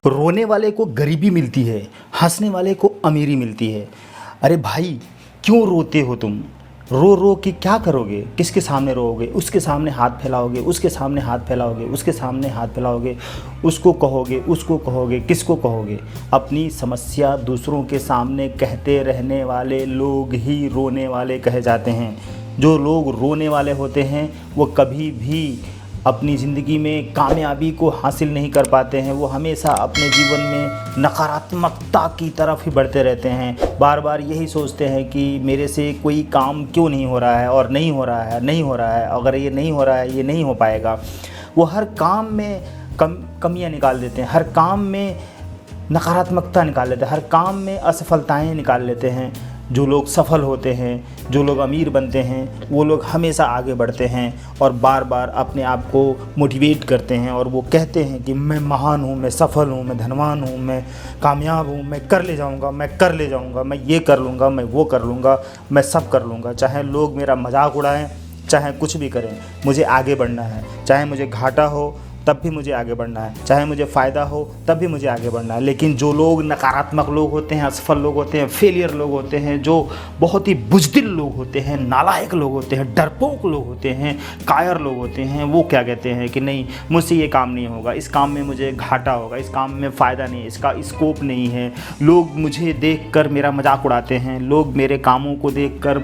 रोने वाले को गरीबी मिलती है, हंसने वाले को अमीरी मिलती है। अरे भाई, क्यों रोते हो तुम? रो रो के क्या करोगे? किसके सामने रोओगे? उसके सामने हाथ फैलाओगे, उसके सामने हाथ फैलाओगे, उसके सामने हाथ फैलाओगे, उसको कहोगे, किसको कहोगे? अपनी समस्या दूसरों के सामने कहते रहने वाले लोग ही रोने वाले कहे जाते हैं। जो लोग रोने वाले होते हैं वो कभी भी अपनी ज़िंदगी में कामयाबी को हासिल नहीं कर पाते हैं। वो हमेशा अपने जीवन में नकारात्मकता की तरफ ही बढ़ते रहते हैं। बार बार यही सोचते हैं कि मेरे से कोई काम क्यों नहीं हो रहा है, और नहीं हो रहा है, अगर ये नहीं हो रहा है, ये नहीं हो पाएगा। वो हर काम में कमियां निकाल देते हैं, हर काम में नकारात्मकता निकाल लेते हैं, हर काम में असफलताएँ निकाल लेते हैं। जो लोग सफल होते हैं, जो लोग अमीर बनते हैं, वो लोग हमेशा आगे बढ़ते हैं और बार बार अपने आप को मोटिवेट करते हैं और वो कहते हैं कि मैं महान हूँ, मैं सफल हूँ, मैं धनवान हूँ, मैं कामयाब हूँ, मैं कर ले जाऊँगा, मैं ये कर लूँगा, मैं वो कर लूँगा, मैं सब कर लूँगा। चाहे लोग मेरा मजाक उड़ाएं, चाहे कुछ भी करें, मुझे आगे बढ़ना है। चाहे मुझे घाटा हो तब भी मुझे आगे बढ़ना है, चाहे मुझे फ़ायदा हो तब भी मुझे आगे बढ़ना है। लेकिन जो लोग नकारात्मक लोग होते हैं, असफल लोग होते हैं, फेलियर लोग होते हैं, जो बहुत ही बुज़दिल लोग होते हैं, नालायक लोग होते हैं, डरपोक लोग होते हैं, कायर लोग होते हैं, वो क्या कहते हैं कि नहीं, मुझसे ये काम नहीं होगा, इस काम में मुझे घाटा होगा, इस काम में फ़ायदा नहीं, इसका स्कोप नहीं है। लोग मुझे देख कर मेरा मजाक उड़ाते हैं, लोग मेरे कामों को देख कर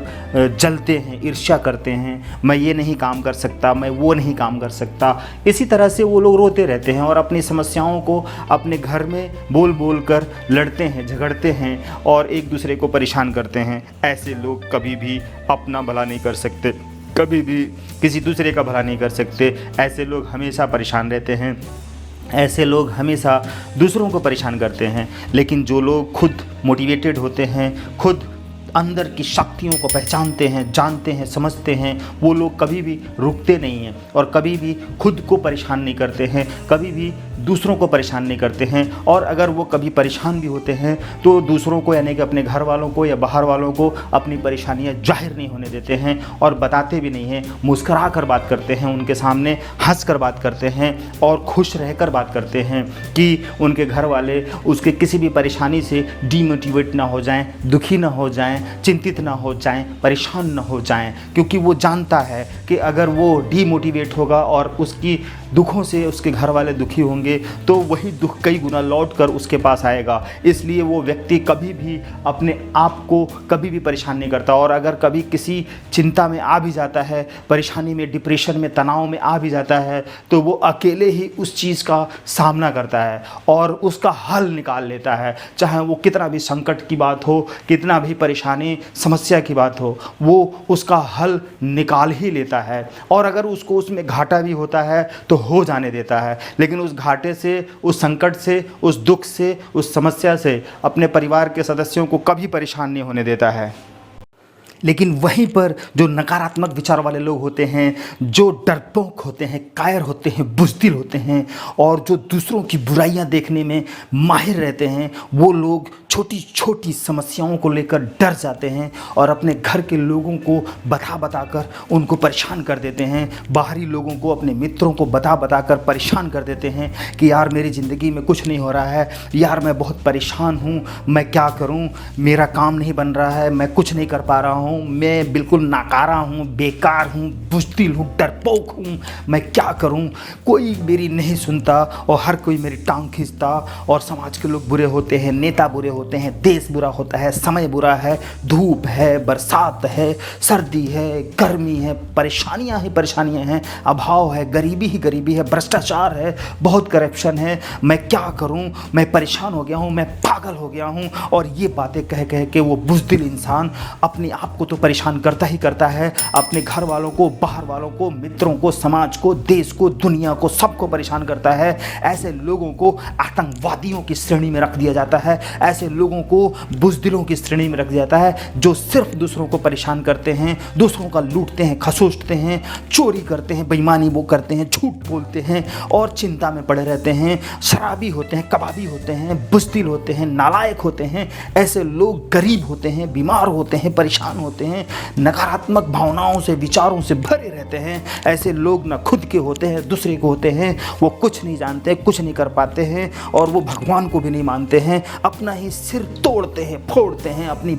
जलते हैं, ईर्ष्या करते हैं, मैं ये नहीं काम कर सकता, मैं वो नहीं काम कर सकता। इसी तरह से वो लोग रोते रहते हैं और अपनी समस्याओं को अपने घर में बोल बोल कर लड़ते हैं, झगड़ते हैं और एक दूसरे को परेशान करते हैं। ऐसे लोग कभी भी अपना भला नहीं कर सकते, कभी भी किसी दूसरे का भला नहीं कर सकते। ऐसे लोग हमेशा परेशान रहते हैं, ऐसे लोग हमेशा दूसरों को परेशान करते हैं। लेकिन जो लोग खुद मोटिवेटेड होते हैं, खुद अंदर की शक्तियों को पहचानते हैं, जानते हैं, समझते हैं, वो लोग कभी भी रुकते नहीं हैं और कभी भी खुद को परेशान नहीं करते हैं, कभी भी दूसरों को परेशान नहीं करते हैं। और अगर वो कभी परेशान भी होते हैं तो दूसरों को, यानी कि अपने घर वालों को या बाहर वालों को, अपनी परेशानियां जाहिर नहीं होने देते हैं और बताते भी नहीं हैं। मुस्करा कर बात करते हैं, उनके सामने हंस कर बात करते हैं और खुश रहकर बात करते हैं कि उनके घर वाले उसके किसी भी परेशानी से डीमोटिवेट ना हो जाएं, दुखी ना हो जाएं, चिंतित ना हो जाएं, परेशान ना हो जाएं। क्योंकि वो जानता है कि अगर वो डीमोटिवेट होगा और उसकी दुखों से उसके घर वाले दुखी होंगे तो वही दुख कई गुना लौट कर उसके पास आएगा। इसलिए वो व्यक्ति कभी भी अपने आप को कभी भी परेशान नहीं करता। और अगर कभी किसी चिंता में आ भी जाता है, परेशानी में, डिप्रेशन में, तनाव में आ भी जाता है, तो वो अकेले ही उस चीज़ का सामना करता है और उसका हल निकाल लेता है। चाहे वो कितना भी संकट की बात हो, कितना भी परेशानी, समस्या की बात हो, वो उसका हल निकाल ही लेता है। और अगर उसको उसमें घाटा भी होता है तो हो जाने देता है। लेकिन उस घाटे से, उस संकट से, उस दुख से, उस समस्या से अपने परिवार के सदस्यों को कभी परेशान नहीं होने देता है। लेकिन वहीं पर जो नकारात्मक विचार वाले लोग होते हैं, जो डरपोक होते हैं, कायर होते हैं, बुज़दिल होते हैं और जो दूसरों की बुराइयां देखने में माहिर रहते हैं, वो लोग छोटी छोटी समस्याओं को लेकर डर जाते हैं और अपने घर के लोगों को बता कर उनको परेशान कर देते हैं। बाहरी लोगों को, अपने मित्रों को बता कर परेशान कर देते हैं कि यार मेरी ज़िंदगी में कुछ नहीं हो रहा है, यार मैं बहुत परेशान हूँ, मैं क्या करूँ, मेरा काम नहीं बन रहा है, मैं कुछ नहीं कर पा रहा हूँ, मैं बिल्कुल नाकारा हूँ, बेकार हूँ, बुज़दिल हूँ, डरपोक हूँ, मैं क्या करूँ, कोई मेरी नहीं सुनता और हर कोई मेरी टांग खींचता। और समाज के लोग बुरे होते हैं, नेता बुरे होते हैं, देश बुरा होता है, समय बुरा है, धूप है, बरसात है, सर्दी है, गर्मी है, परेशानियां ही परेशानियां हैं, अभाव है, गरीबी ही गरीबी है, भ्रष्टाचार है, बहुत करप्शन है, मैं क्या करूं, मैं परेशान हो गया हूं, मैं पागल हो गया हूं। और ये बातें कह कह के वो बुज़दिल इंसान अपने आप को तो परेशान करता ही करता है, अपने घर वालों को, बाहर वालों को, मित्रों को, समाज को, देश को, दुनिया को, सबको परेशान करता है। ऐसे लोगों को आतंकवादियों की श्रेणी में रख दिया जाता है, ऐसे लोगों को बुज़दिलों की श्रेणी में रख दिया जाता है, जो सिर्फ दूसरों को परेशान करते हैं, दूसरों का लूटते हैं, खसोटते हैं, चोरी करते हैं, बेईमानी वो करते हैं, झूठ बोलते हैं और चिंता में पड़े रहते हैं, शराबी होते हैं, कबाबी होते हैं, बुज़दिल होते हैं, नालायक होते हैं। ऐसे लोग गरीब होते हैं, बीमार होते हैं, परेशान होते होते हैं, नकारात्मक भावनाओं से, विचारों से भरे रहते हैं। ऐसे लोग ना खुद के होते हैं, दूसरे को होते हैं। वो कुछ नहीं जानते, कुछ नहीं कर पाते हैं और वो भगवान को भी नहीं मानते हैं। अपना ही सिर तोड़ते हैं, फोड़ते हैं, अपने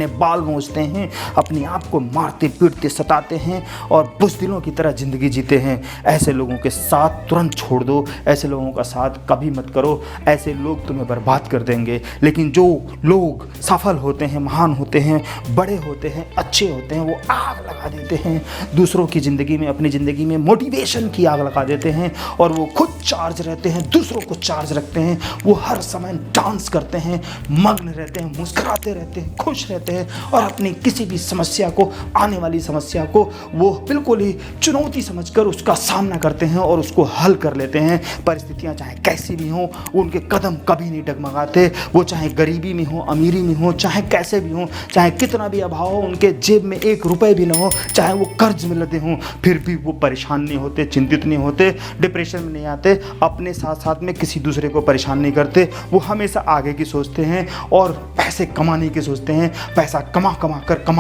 बाल नोचते हैं, अपने आप को मारते पीटते सताते हैं और बुज़दिलों की तरह ज़िंदगी जीते हैं। ऐसे लोगों के साथ तुरंत छोड़ दो, ऐसे लोगों का साथ कभी मत करो। ऐसे लोग तुम्हें बर्बाद कर देंगे। लेकिन जो लोग सफल होते हैं, महान होते हैं, बड़े होते हैं, अच्छे होते हैं, वो आग लगा देते हैं दूसरों की ज़िंदगी में, अपनी ज़िंदगी में मोटिवेशन की आग लगा देते हैं और वो खुद चार्ज रहते हैं, दूसरों को चार्ज रखते हैं। वो हर समय डांस करते हैं, मग्न रहते हैं, मुस्कुराते रहते हैं, खुश रहते हैं और अपनी किसी भी समस्या को, आने वाली समस्या को वो बिल्कुल ही चुनौती समझकर उसका सामना करते हैं और उसको हल कर लेते हैं। परिस्थितियाँ चाहे कैसी भी हों, उनके कदम कभी नहीं डगमगाते। वो चाहे गरीबी में हो, अमीरी में हो, चाहे कैसे भी हो, चाहे कितना भी अभाव हो, उनके जेब में 1 रुपए भी ना हो, चाहे वो कर्ज में लदे हों, फिर भी वो परेशान नहीं होते, चिंतित नहीं होते, डिप्रेशन में नहीं आते, अपने साथ साथ में किसी दूसरे को परेशान नहीं करते। वो हमेशा आगे की सोचते हैं और पैसे कमाने की सोचते हैं। पैसा कमा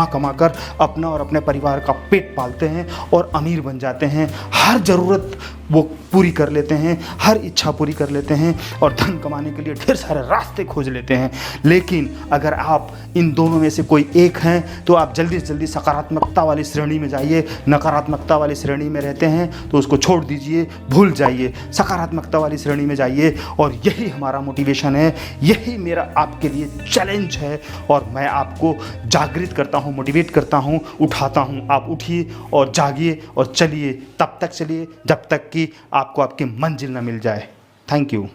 कमा कर अपना और अपने परिवार का पेट पालते हैं और अमीर बन जाते हैं। हर ज़रूरत वो पूरी कर लेते हैं, हर इच्छा पूरी कर लेते हैं और धन कमाने के लिए ढेर सारे रास्ते खोज लेते हैं। लेकिन अगर आप इन दोनों में से कोई एक हैं तो आप जल्दी से जल्दी सकारात्मकता वाली श्रेणी में जाइए। नकारात्मकता वाली श्रेणी में रहते हैं तो उसको छोड़ दीजिए, भूल जाइए, सकारात्मकता वाली श्रेणी में जाइए। और यही हमारा मोटिवेशन है, यही मेरा आपके लिए चैलेंज है और मैं आपको जागृत करता हूँ, मोटिवेट करता हूँ, उठाता हूँ। आप उठिए और जागिए और चलिए, तब तक चलिए जब तक कि आपको आपकी मंजिल न मिल जाए। Thank you.